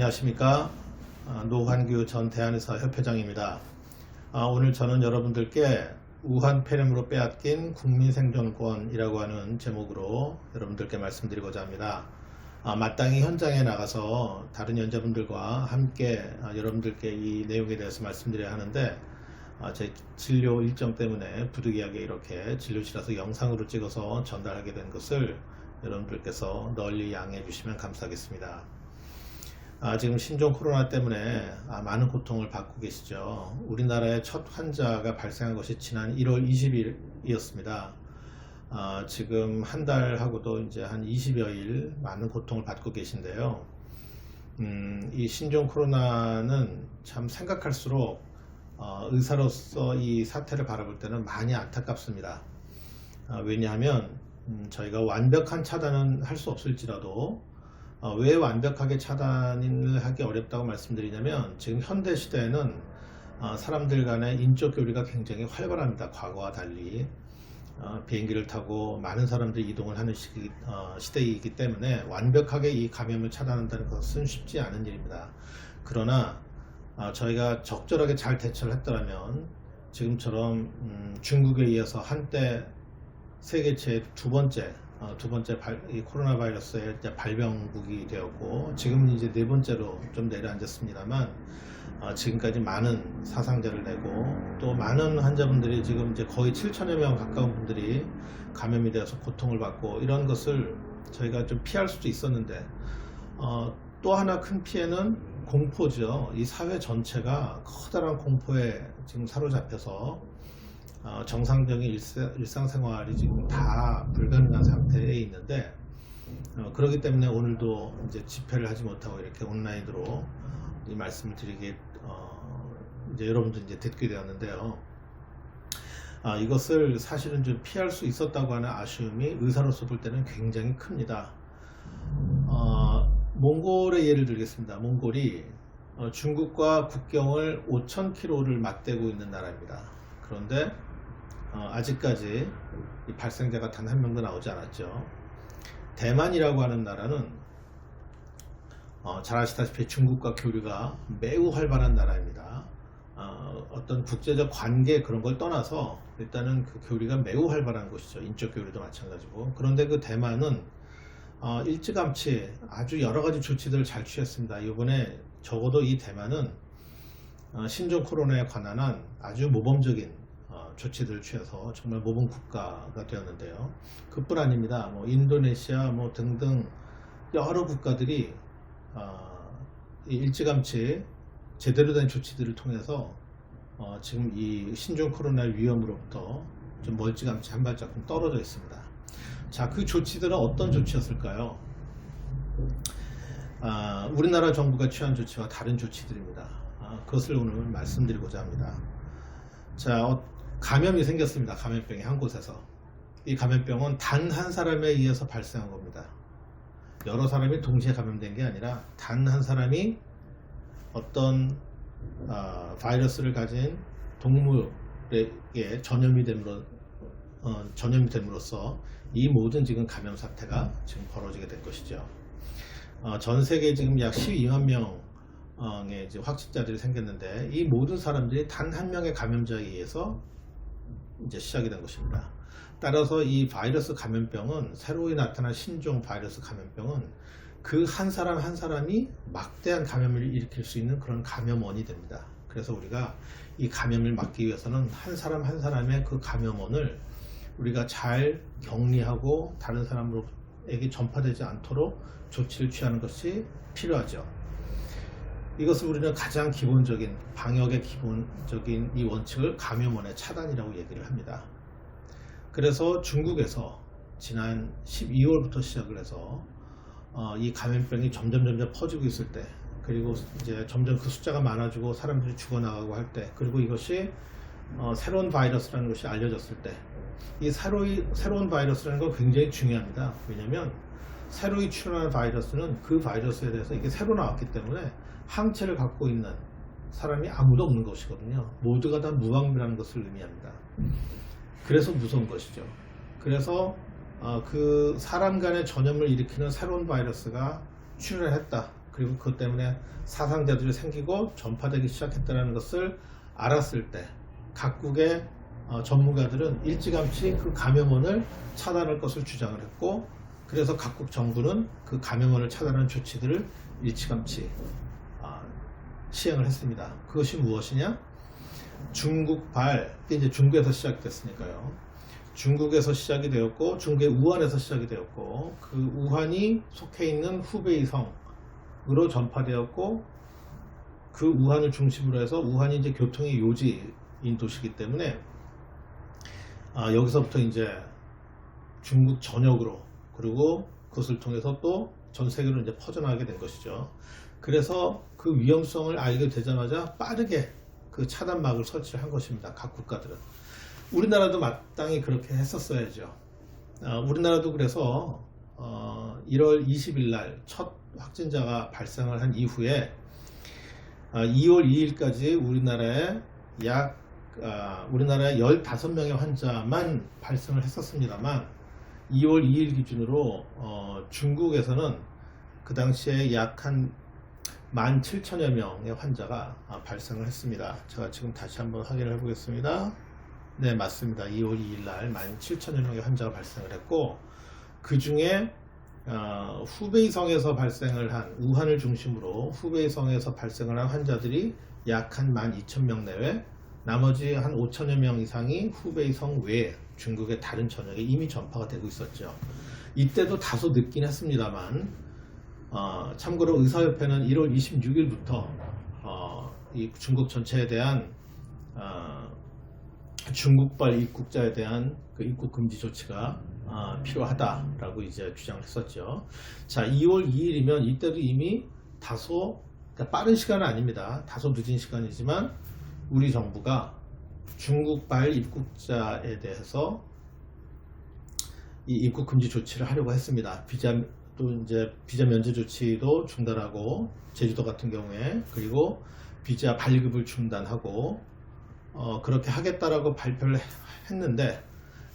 안녕하십니까. 노환규 전 대한의사협회장입니다. 오늘 저는 여러분들께 우한 폐렴으로 빼앗긴 국민생존권이라고 하는 제목으로 여러분들께 말씀드리고자 합니다. 마땅히 현장에 나가서 다른 연자분들과 함께 여러분들께 이 내용에 대해서 말씀드려야 하는데 제 진료 일정 때문에 부득이하게 이렇게 진료실에서 영상으로 찍어서 전달하게 된 것을 여러분들께서 널리 양해해 주시면 감사하겠습니다. 지금 신종 코로나 때문에 많은 고통을 받고 계시죠. 우리나라의 첫 환자가 발생한 것이 지난 1월 20일이었습니다. 지금 한 달하고도 이제 한 20여일 많은 고통을 받고 계신데요. 이 신종 코로나는 참 생각할수록 의사로서 이 사태를 바라볼 때는 많이 안타깝습니다. 왜냐하면 저희가 완벽한 차단은 할 수 없을지라도 왜 완벽하게 차단을 하기 어렵다고 말씀드리냐면 지금 현대 시대에는 사람들 간의 인적 교류가 굉장히 활발합니다. 과거와 달리 비행기를 타고 많은 사람들이 이동을 하는 시대이기 때문에 완벽하게 이 감염을 차단한다는 것은 쉽지 않은 일입니다. 그러나 저희가 적절하게 잘 대처를 했더라면 지금처럼 중국에 이어서 한때 세계체의 두 번째 이 코로나 바이러스의 발병국이 되었고 지금은 이제 네 번째로 좀 내려앉았습니다만 지금까지 많은 사상자를 내고 또 많은 환자분들이 지금 이제 거의 7천여 명 가까운 분들이 감염이 되어서 고통을 받고 이런 것을 저희가 좀 피할 수도 있었는데 또 하나 큰 피해는 공포죠. 이 사회 전체가 커다란 공포에 지금 사로잡혀서 정상적인 일상생활이 지금 다 불가능한 상태에 있는데 그렇기 때문에 오늘도 이제 집회를 하지 못하고 이렇게 온라인으로 이 말씀을 드리게 이제 여러분들 이제 듣게 되었는데요. 이것을 사실은 좀 피할 수 있었다고 하는 아쉬움이 의사로서 볼 때는 굉장히 큽니다. 몽골의 예를 들겠습니다. 몽골이 중국과 국경을 5,000km를 맞대고 있는 나라입니다. 그런데 아직까지 이 발생자가 단 한 명도 나오지 않았죠. 대만이라고 하는 나라는 잘 아시다시피 중국과 교류가 매우 활발한 나라입니다. 어떤 국제적 관계 그런 걸 떠나서 일단은 그 교류가 매우 활발한 곳이죠. 인적 교류도 마찬가지고. 그런데 그 대만은 일찌감치 아주 여러 가지 조치들을 잘 취했습니다. 이번에 적어도 이 대만은 신종 코로나에 관한 한 아주 모범적인 조치들을 취해서 정말 모범 국가가 되었는데요. 그뿐 아닙니다. 인도네시아 등등 여러 국가들이 일찌감치 제대로 된 조치들을 통해서 지금 이 신종 코로나 위험으로부터 좀 멀찌감치 한 발자국 떨어져 있습니다. 자, 그 조치들은 어떤 조치였을까요? 우리나라 정부가 취한 조치와 다른 조치들입니다. 그것을 오늘 말씀드리고자 합니다. 자, 감염이 생겼습니다. 감염병이 한 곳에서. 이 감염병은 단 한 사람에 의해서 발생한 겁니다. 여러 사람이 동시에 감염된 게 아니라 단 한 사람이 어떤 바이러스를 가진 동물에게 전염이 됨으로써 이 모든 지금 감염 사태가 지금 벌어지게 된 것이죠. 전 세계에 지금 약 12만 명의 이제 확진자들이 생겼는데 이 모든 사람들이 단 한 명의 감염자에 의해서 이제 시작이 된 것입니다. 따라서 이 바이러스 감염병은 새로 나타난 신종 바이러스 감염병은 그 한 사람 한 사람이 막대한 감염을 일으킬 수 있는 그런 감염원이 됩니다. 그래서 우리가 이 감염을 막기 위해서는 한 사람 한 사람의 그 감염원을 우리가 잘 격리하고 다른 사람에게 전파되지 않도록 조치를 취하는 것이 필요하죠. 이것을 우리는 가장 기본적인 방역의 기본적인 이 원칙을 감염원의 차단이라고 얘기를 합니다. 그래서 중국에서 지난 12월부터 시작을 해서 이 감염병이 점점 퍼지고 있을 때 그리고 이제 점점 그 숫자가 많아지고 사람들이 죽어나가고 할 때 그리고 이것이 새로운 바이러스라는 것이 알려졌을 때 이 새로운 바이러스라는 건 굉장히 중요합니다. 왜냐하면 새로이 출현한 바이러스는 그 바이러스에 대해서 이게 새로 나왔기 때문에 항체를 갖고 있는 사람이 아무도 없는 것이거든요. 모두가 다 무방비라는 것을 의미합니다. 그래서 무서운 것이죠. 그래서 그 사람 간의 전염을 일으키는 새로운 바이러스가 출현했다. 그리고 그것 때문에 사상자들이 생기고 전파되기 시작했다는 것을 알았을 때 각국의 전문가들은 일찌감치 그 감염원을 차단할 것을 주장을 했고, 그래서 각국 정부는 그 감염원을 차단하는 조치들을 일찌감치 시행을 했습니다. 그것이 무엇이냐? 중국발, 이제 중국에서 시작됐으니까요. 중국에서 시작이 되었고, 중국의 우한에서 시작이 되었고, 그 우한이 속해 있는 후베이성으로 전파되었고, 그 우한을 중심으로 해서, 우한이 이제 교통의 요지인 도시이기 때문에 여기서부터 이제 중국 전역으로, 그리고 그것을 통해서 또 전 세계로 이제 퍼져나가게 된 것이죠. 그래서 그 위험성을 알게 되자마자 빠르게 그 차단막을 설치한 것입니다. 각 국가들은. 우리나라도 마땅히 그렇게 했었어야죠. 우리나라도 그래서 1월 20일 날 첫 확진자가 발생을 한 이후에 2월 2일까지 우리나라에 15명의 환자만 발생을 했었습니다만, 2월 2일 기준으로 중국에서는 그 당시에 약 한 17,000여 명의 환자가 발생을 했습니다. 제가 지금 다시 한번 확인을 해보겠습니다. 네, 맞습니다. 2월 2일 날 17,000여 명의 환자가 발생을 했고, 그 중에 후베이성에서 발생을 한, 우한을 중심으로 후베이성에서 발생을 한 환자들이 약 한 12,000명 내외, 나머지 한 5,000여 명 이상이 후베이성 외에 중국의 다른 전역에 이미 전파가 되고 있었죠. 이때도 다소 늦긴 했습니다만, 참고로 의사협회는 1월 26일부터 이 중국 전체에 대한 중국발 입국자에 대한 그 입국 금지 조치가 필요하다라고 이제 주장을 했었죠. 자, 2월 2일이면 이때도 이미 다소, 그러니까 빠른 시간은 아닙니다. 다소 늦은 시간이지만 우리 정부가 중국발 입국자에 대해서 이 입국 금지 조치를 하려고 했습니다. 또 이제 비자 면제 조치도 중단하고, 제주도 같은 경우에, 그리고 비자 발급을 중단하고 그렇게 하겠다라고 발표를 했는데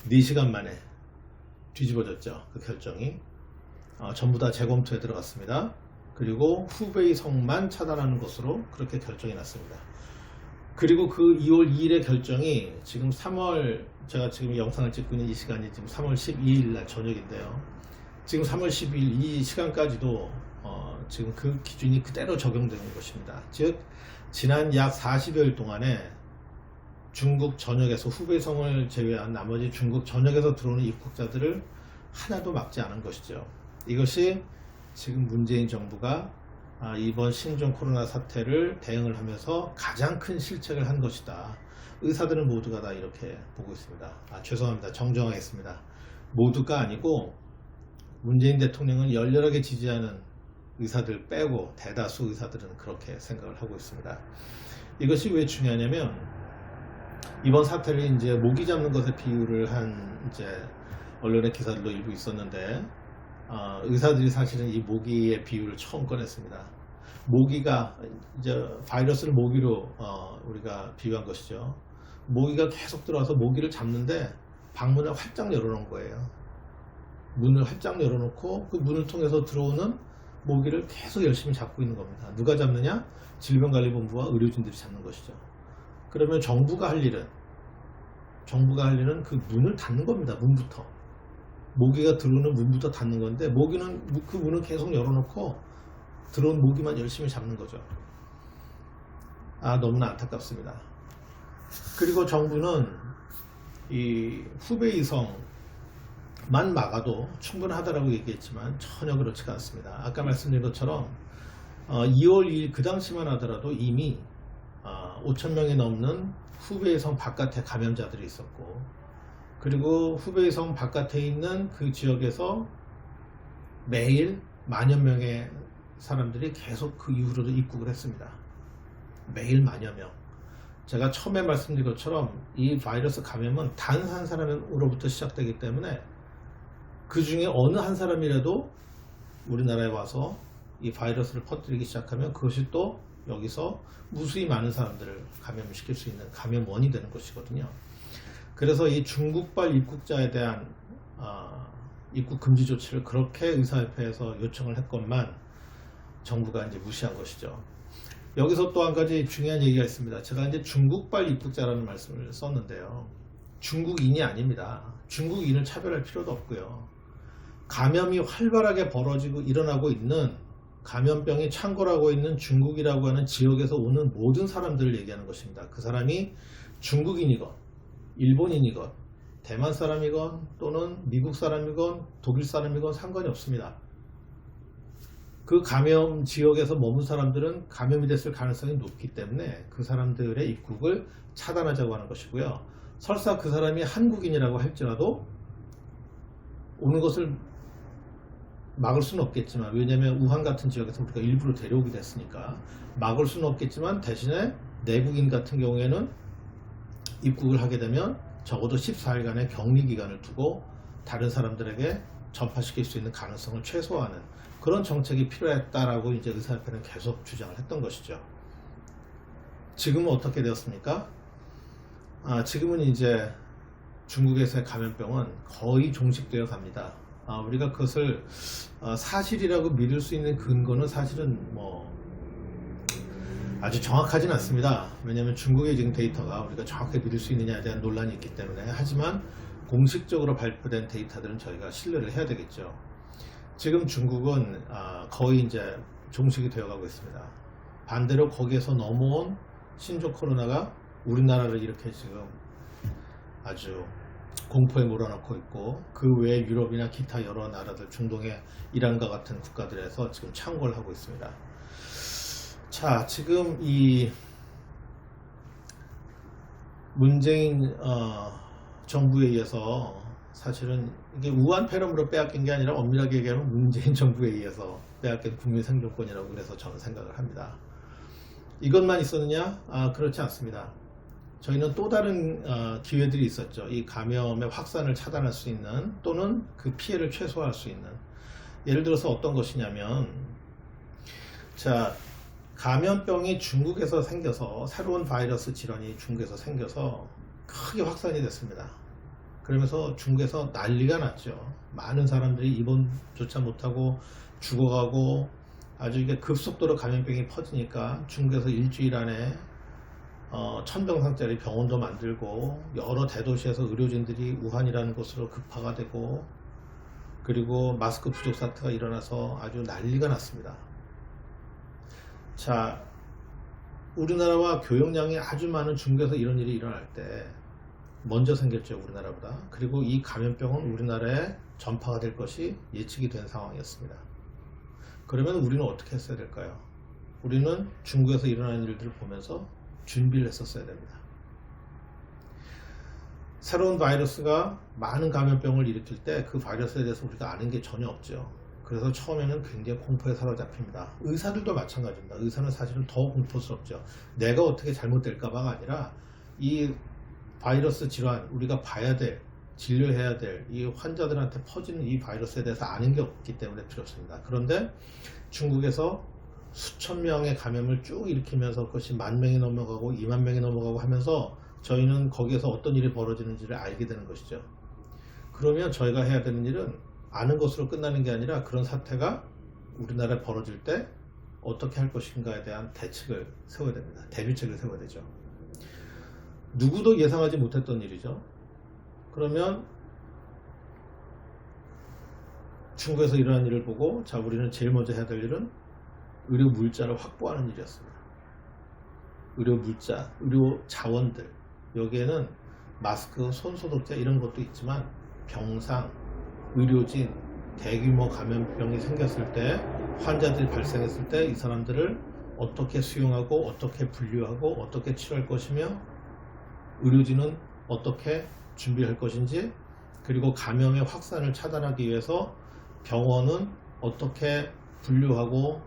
4시간 만에 뒤집어졌죠. 그 결정이 전부 다 재검토에 들어갔습니다. 그리고 후베이성만 차단하는 것으로 그렇게 결정이 났습니다. 그리고 그 2월 2일의 결정이 지금 3월, 제가 지금 영상을 찍고 있는 이 시간이 지금 3월 12일 날 저녁인데요. 지금 3월 12일 이 시간까지도 지금 그 기준이 그대로 적용되는 것입니다. 즉 지난 약 40여일 동안에 중국 전역에서, 후베이성을 제외한 나머지 중국 전역에서 들어오는 입국자들을 하나도 막지 않은 것이죠. 이것이 지금 문재인 정부가 이번 신종 코로나 사태를 대응을 하면서 가장 큰 실책을 한 것이다. 의사들은 모두가 다 이렇게 보고 있습니다. 죄송합니다. 정정하겠습니다. 모두가 아니고 문재인 대통령은 열렬하게 지지하는 의사들 빼고 대다수 의사들은 그렇게 생각을 하고 있습니다. 이것이 왜 중요하냐면, 이번 사태를 이제 모기 잡는 것에 비유를 한 이제 언론의 기사들도 일부 있었는데, 의사들이 사실은 이 모기의 비유를 처음 꺼냈습니다. 모기가 이제 바이러스를 모기로 우리가 비유한 것이죠. 모기가 계속 들어와서 모기를 잡는데 방문을 활짝 열어놓은 거예요. 문을 활짝 열어놓고 그 문을 통해서 들어오는 모기를 계속 열심히 잡고 있는 겁니다. 누가 잡느냐? 질병관리본부와 의료진들이 잡는 것이죠. 그러면 정부가 할 일은 그 문을 닫는 겁니다. 문부터. 모기가 들어오는 문부터 닫는 건데, 모기는 그 문을 계속 열어놓고 들어온 모기만 열심히 잡는 거죠. 너무나 안타깝습니다. 그리고 정부는 이 후베이성만 막아도 충분하다라고 얘기했지만 전혀 그렇지가 않습니다. 아까 말씀드린 것처럼 2월 2일 그 당시만 하더라도 이미 5,000명이 넘는 후베이성 바깥에 감염자들이 있었고, 그리고 후베이성 바깥에 있는 그 지역에서 매일 만여 명의 사람들이 계속 그 이후로도 입국을 했습니다. 매일 만여 명. 제가 처음에 말씀드린 것처럼 이 바이러스 감염은 단 한 사람으로부터 시작되기 때문에 그 중에 어느 한 사람이라도 우리나라에 와서 이 바이러스를 퍼뜨리기 시작하면 그것이 또 여기서 무수히 많은 사람들을 감염을 시킬 수 있는 감염원이 되는 것이거든요. 그래서 이 중국발 입국자에 대한 입국 금지 조치를 그렇게 의사협회에서 요청을 했건만 정부가 이제 무시한 것이죠. 여기서 또 한 가지 중요한 얘기가 있습니다. 제가 이제 중국발 입국자라는 말씀을 썼는데요. 중국인이 아닙니다. 중국인을 차별할 필요도 없고요. 감염이 활발하게 벌어지고 일어나고 있는 감염병이 창궐하고 있는 중국이라고 하는 지역에서 오는 모든 사람들을 얘기하는 것입니다. 그 사람이 중국인이건 일본인이건 대만 사람이건 또는 미국 사람이건 독일 사람이건 상관이 없습니다. 그 감염 지역에서 머문 사람들은 감염이 됐을 가능성이 높기 때문에 그 사람들의 입국을 차단하자고 하는 것이고요. 설사 그 사람이 한국인이라고 할지라도 오는 것을 막을 수는 없겠지만, 왜냐하면 우한 같은 지역에서 우리가 일부러 데려오기도 했으니까 막을 수는 없겠지만, 대신에 내국인 같은 경우에는 입국을 하게 되면 적어도 14일간의 격리 기간을 두고 다른 사람들에게 전파시킬 수 있는 가능성을 최소화하는 그런 정책이 필요했다라고 이제 의사협회는 계속 주장을 했던 것이죠. 지금은 어떻게 되었습니까? 지금은 이제 중국에서의 감염병은 거의 종식되어 갑니다. 우리가 그것을 사실이라고 믿을 수 있는 근거는 사실은 아주 정확하진 않습니다. 왜냐하면 중국의 지금 데이터가 우리가 정확하게 믿을 수 있느냐에 대한 논란이 있기 때문에. 하지만 공식적으로 발표된 데이터들은 저희가 신뢰를 해야 되겠죠. 지금 중국은 거의 이제 종식이 되어가고 있습니다. 반대로 거기에서 넘어온 신종 코로나가 우리나라를 이렇게 지금 아주 공포에 몰아넣고 있고, 그 외에 유럽이나 기타 여러 나라들, 중동의 이란과 같은 국가들에서 지금 창궐을 하고 있습니다. 자, 지금 이 문재인 정부에 의해서 사실은 이게 우한 폐렴으로 빼앗긴 게 아니라 엄밀하게 얘기하면 문재인 정부에 의해서 빼앗긴 국민 생존권이라고 그래서 저는 생각을 합니다. 이것만 있었느냐? 그렇지 않습니다. 저희는 또 다른 기회들이 있었죠. 이 감염의 확산을 차단할 수 있는, 또는 그 피해를 최소화할 수 있는. 예를 들어서 어떤 것이냐면, 자, 감염병이 중국에서 생겨서, 새로운 바이러스 질환이 중국에서 생겨서 크게 확산이 됐습니다. 그러면서 중국에서 난리가 났죠. 많은 사람들이 입원조차 못하고 죽어가고, 아주 이게 급속도로 감염병이 퍼지니까 중국에서 일주일 안에 1000병상짜리 병원도 만들고, 여러 대도시에서 의료진들이 우한이라는 곳으로 급파가 되고, 그리고 마스크 부족 사태가 일어나서 아주 난리가 났습니다. 자, 우리나라와 교역량이 아주 많은 중국에서 이런 일이 일어날 때 먼저 생겼죠, 우리나라보다. 그리고 이 감염병은 우리나라에 전파가 될 것이 예측이 된 상황이었습니다. 그러면 우리는 어떻게 했어야 될까요? 우리는 중국에서 일어나는 일들을 보면서 준비를 했었어야 됩니다. 새로운 바이러스가 많은 감염병을 일으킬 때 그 바이러스에 대해서 우리가 아는 게 전혀 없죠. 그래서 처음에는 굉장히 공포에 사로잡힙니다. 의사들도 마찬가지입니다. 의사는 사실은 더 공포스럽죠. 내가 어떻게 잘못될까봐가 아니라 이 바이러스 질환, 우리가 봐야 될, 진료해야 될 이 환자들한테 퍼지는 이 바이러스에 대해서 아는 게 없기 때문에 두렵습니다. 그런데 중국에서 수천 명의 감염을 쭉 일으키면서 그것이 10,000명이 넘어가고 20,000명이 넘어가고 하면서 저희는 거기에서 어떤 일이 벌어지는지를 알게 되는 것이죠. 그러면 저희가 해야 되는 일은 아는 것으로 끝나는 게 아니라, 그런 사태가 우리나라에 벌어질 때 어떻게 할 것인가에 대한 대책을 세워야 됩니다. 대비책을 세워야 되죠. 누구도 예상하지 못했던 일이죠. 그러면 중국에서 일어난 일을 보고, 자, 우리는 제일 먼저 해야 될 일은 의료 물자를 확보하는 일이었습니다. 의료 물자, 의료 자원들, 여기에는 마스크, 손소독제 이런 것도 있지만 병상, 의료진, 대규모 감염병이 생겼을 때, 환자들이 발생했을 때 이 사람들을 어떻게 수용하고 어떻게 분류하고 어떻게 치료할 것이며, 의료진은 어떻게 준비할 것인지, 그리고 감염의 확산을 차단하기 위해서 병원은 어떻게 분류하고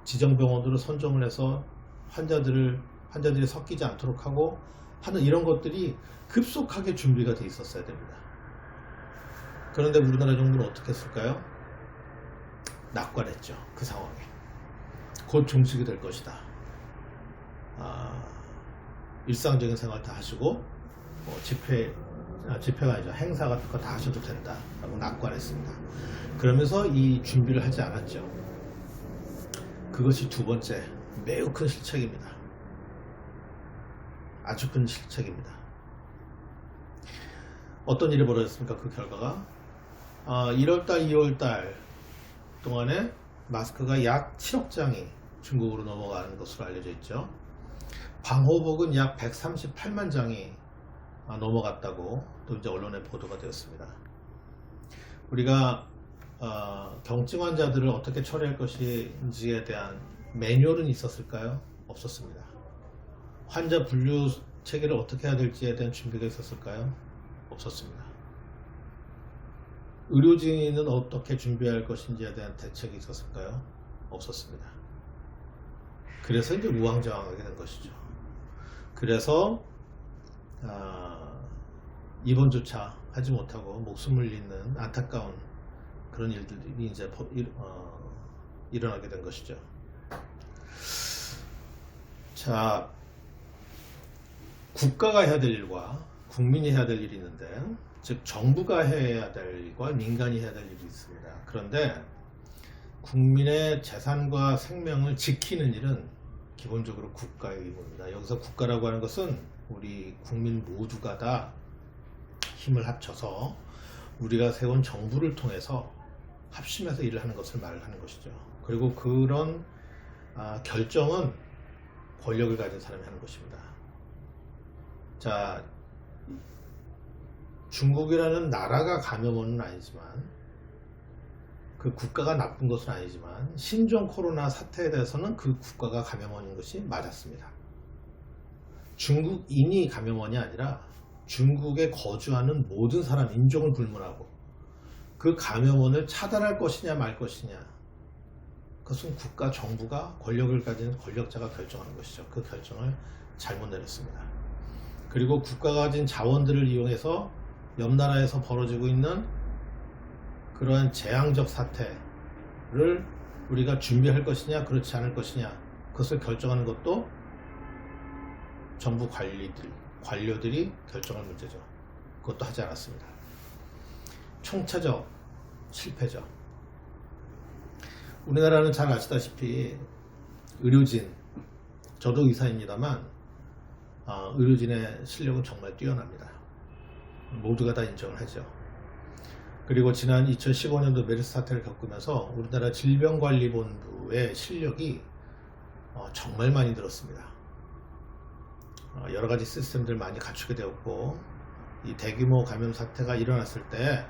지정병원으로 선정을 해서 환자들이 섞이지 않도록 하고 하는 이런 것들이 급속하게 준비가 돼 있었어야 됩니다. 그런데 우리나라 정부는 어떻게 했을까요? 낙관했죠. 그 상황에. 곧 종식이 될 것이다. 일상적인 생활 다 하시고 집회가 아니죠. 행사 같은 거 다 하셔도 된다 라고 낙관했습니다. 그러면서 이 준비를 하지 않았죠. 그것이 두 번째 매우 큰 실책입니다. 아주 큰 실책입니다. 어떤 일이 벌어졌습니까? 그 결과가 1월달 2월달 동안에 마스크가 약 7억 장이 중국으로 넘어가는 것으로 알려져 있죠. 방호복은 약 138만 장이 넘어갔다고 또 이제 언론에 보도가 되었습니다. 우리가 경증 환자들을 어떻게 처리할 것인지에 대한 매뉴얼은 있었을까요? 없었습니다. 환자 분류 체계를 어떻게 해야 될지에 대한 준비가 있었을까요? 없었습니다. 의료진은 어떻게 준비할 것인지에 대한 대책이 있었을까요? 없었습니다. 그래서 이제 우왕좌왕하게 된 것이죠. 그래서 입원조차 하지 못하고 목숨을 잃는 안타까운 그런 일들이 이제 일어나게 된 것이죠. 자, 국가가 해야 될 일과 국민이 해야 될 일이 있는데, 즉 정부가 해야 될 일과 민간이 해야 될 일이 있습니다. 그런데 국민의 재산과 생명을 지키는 일은 기본적으로 국가의 의무입니다. 여기서 국가라고 하는 것은 우리 국민 모두가 다 힘을 합쳐서 우리가 세운 정부를 통해서 합심해서 일을 하는 것을 말하는 것이죠. 그리고 그런 결정은 권력을 가진 사람이 하는 것입니다. 자, 중국이라는 나라가 감염원은 아니지만, 그 국가가 나쁜 것은 아니지만, 신종 코로나 사태에 대해서는 그 국가가 감염원인 것이 맞았습니다. 중국인이 감염원이 아니라 중국에 거주하는 모든 사람, 인종을 불문하고 그 감염원을 차단할 것이냐 말 것이냐, 그것은 국가 정부가 권력을 가진 권력자가 결정하는 것이죠. 그 결정을 잘못 내렸습니다. 그리고 국가가 가진 자원들을 이용해서 옆 나라에서 벌어지고 있는 그러한 재앙적 사태를 우리가 준비할 것이냐 그렇지 않을 것이냐, 그것을 결정하는 것도 정부 관료들이 결정할 문제죠. 그것도 하지 않았습니다. 총체적 실패죠. 우리나라는 잘 아시다시피 의료진, 저도 의사입니다만 의료진의 실력은 정말 뛰어납니다. 모두가 다 인정을 하죠. 그리고 지난 2015년도 메르스 사태를 겪으면서 우리나라 질병관리본부의 실력이 정말 많이 늘었습니다. 여러 가지 시스템들 많이 갖추게 되었고, 이 대규모 감염 사태가 일어났을 때,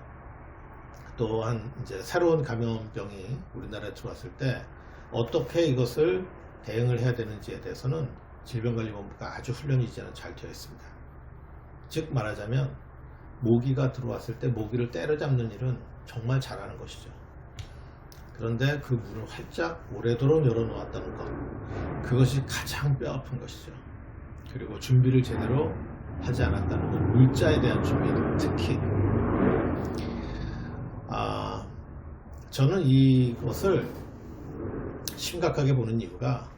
또한 이제 새로운 감염병이 우리나라에 들어왔을 때 어떻게 이것을 대응을 해야 되는지에 대해서는 질병관리본부가 아주 훈련이 이제는 잘 되어 있습니다. 즉 말하자면 모기가 들어왔을 때 모기를 때려잡는 일은 정말 잘하는 것이죠. 그런데 그 문을 활짝 오래도록 열어놓았다는 것, 그것이 가장 뼈아픈 것이죠. 그리고 준비를 제대로 하지 않았다는 것, 물자에 대한 준비, 특히 저는 이것을 심각하게 보는 이유가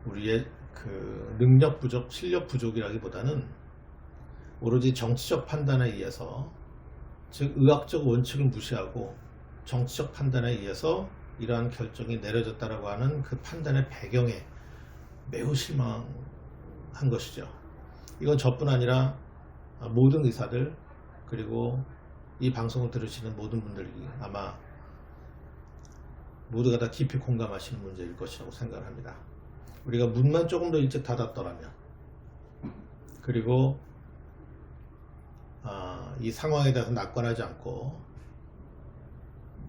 우리의 그 능력 부족, 실력 부족이라기보다는 오로지 정치적 판단에 의해서, 즉 의학적 원칙을 무시하고 정치적 판단에 의해서 이러한 결정이 내려졌다라고 하는 그 판단의 배경에 매우 실망한 것이죠. 이건 저뿐 아니라 모든 의사들, 그리고 이 방송을 들으시는 모든 분들이 아마 모두가 다 깊이 공감하시는 문제일 것이라고 생각을 합니다. 우리가 문만 조금 더 일찍 닫았더라면, 그리고 이 상황에 대해서 낙관하지 않고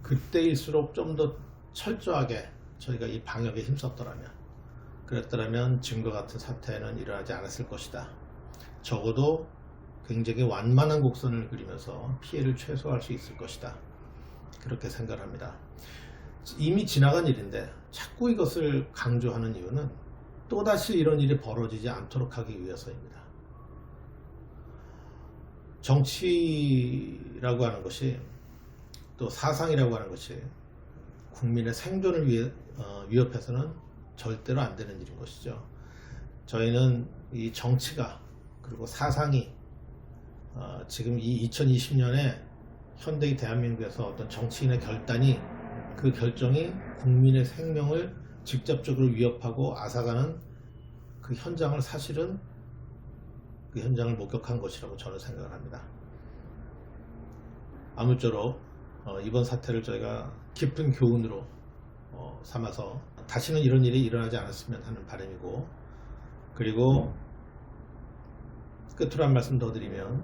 그때일수록 좀 더 철저하게 저희가 이 방역에 힘썼더라면, 그랬더라면 지금과 같은 사태는 일어나지 않았을 것이다. 적어도 굉장히 완만한 곡선을 그리면서 피해를 최소화할 수 있을 것이다. 그렇게 생각을 합니다. 이미 지나간 일인데 자꾸 이것을 강조하는 이유는 또다시 이런 일이 벌어지지 않도록 하기 위해서입니다. 정치라고 하는 것이, 또 사상이라고 하는 것이 국민의 생존을 위협해서는 절대로 안 되는 일인 것이죠. 저희는 이 정치가, 그리고 사상이 지금 이 2020년에 현대의 대한민국에서 어떤 정치인의 결단이, 그 결정이 국민의 생명을 직접적으로 위협하고 앗아가는 그 현장을 사실은 그 현장을 목격한 것이라고 저는 생각을 합니다. 아무쪼록 이번 사태를 저희가 깊은 교훈으로 삼아서 다시는 이런 일이 일어나지 않았으면 하는 바람이고, 그리고 끝으로 한 말씀 더 드리면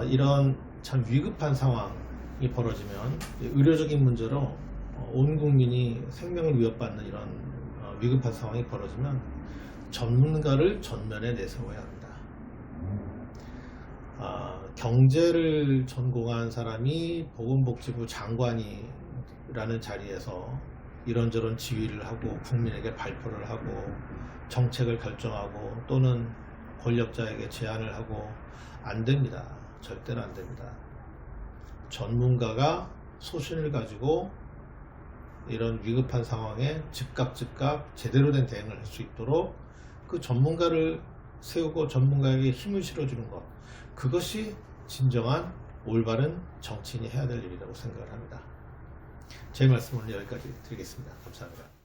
이런 참 위급한 상황이 벌어지면 의료적인 문제로 온 국민이 생명을 위협받는 이런 위급한 상황이 벌어지면 전문가를 전면에 내세워야 합니다. 경제를 전공한 사람이 보건복지부 장관이라는 자리에서 이런저런 지휘를 하고 국민에게 발표를 하고 정책을 결정하고 또는 권력자에게 제안을 하고 안 됩니다. 절대로 안 됩니다. 전문가가 소신을 가지고 이런 위급한 상황에 즉각 제대로 된 대응을 할 수 있도록 그 전문가를 세우고 전문가에게 힘을 실어주는 것, 그것이 진정한 올바른 정치인이 해야 될 일이라고 생각을 합니다. 제 말씀은 여기까지 드리겠습니다. 감사합니다.